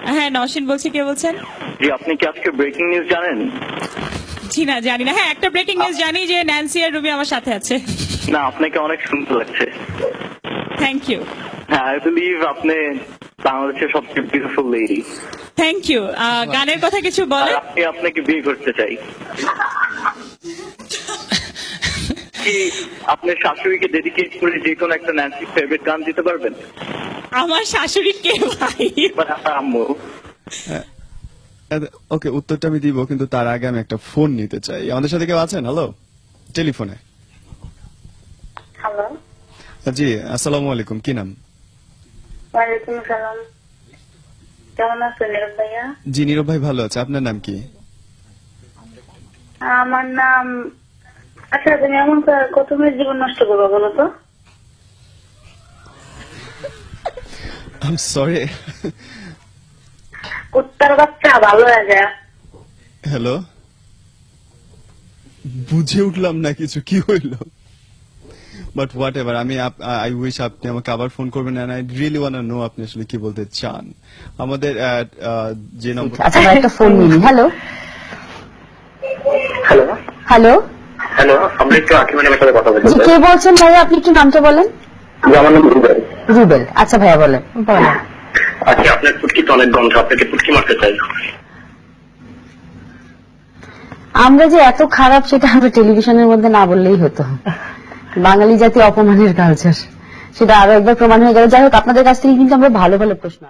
হ্যাঁ, নওশিন বলছি, কে বলছেন? জি, আপনি কি আজকে ব্রেকিং নিউজ জানেন? জি না, জানি না। হ্যাঁ, একটা ব্রেকিং নিউজ জানি যে ন্যান্সি আর রুবি আমার সাথে আছে। না, আপনাকে অনেক সুন্দর লাগছে। Thank you. হ্যাঁ, আই বিলিভ আপনি বাংলাদেশের সবচেয়ে বিউটিফুল লেডি। Thank you. গানের কথা কিছু আর বলেন। আপনি আপনাকে বিয়ে করতে চাই। কি আপনার শাশুড়িকে ডেডিকেট করে যে কোনো একটা ন্যান্সি ফেভারিট গান দিতে পারবেন? আমার শাশুড়ি কে ভাই? মানে আপনার আম্মু। ওকে, উত্তরটা আমি দিব, কিন্তু তার আগে আমি একটা ফোন নিতে চাই। আমাদের সাথে কেউ আছেন? হ্যালো, টেলিফোনে। হ্যালো, জি, আসসালামু আলাইকুম, কি নাম? ওয়ালাইকুম সালাম। কেমন আছেন নীরব ভাইয়া? জি, নীরব ভাই ভালো আছে। আপনার নাম কি? আমার নাম। আচ্ছা, তুমি এমন কত মিনিট জীবন নষ্ট করবো বলো তো? I am sorry. কুত্তার বাচ্চা ভালো হয়ে যায়। হ্যালো, বুঝে উঠলাম না কিছু, কি হইল? বাট হোয়াট এভার, আমি আই উইশ আপনি আমাকে আবার ফোন করবেন, and I really want to know আপনি আসলে কি বলতে চান। আমাদের যে নম্বর। আচ্ছা, একটা ফোন নিনি। হ্যালো হ্যালো হ্যালো, হ্যালো, আমরা একটু আকিমানের সাথে কথা বলতে জি, কে বলছেন ভাইয়া? আপনি একটু নামটা বলেন। আমার নাম রুবেল। রুবেল। আচ্ছা ভাইয়া, বলেন বলেন। আচ্ছা, আপনার ফুটকি তো অনেক গন্ধ, আপনাকে ফুটকি মারতে চাই। আমরা যে এত খারাপ সেটা আমরা টেলিভিশনের মধ্যে না বললেই হতো। বাঙালি জাতি অপমানের কালচার, সেটা আরো একবার প্রমাণ হয়ে গেল। যাই হোক, আপনাদের কাছ থেকে কিন্তু আমরা ভালো ভালো প্রশ্ন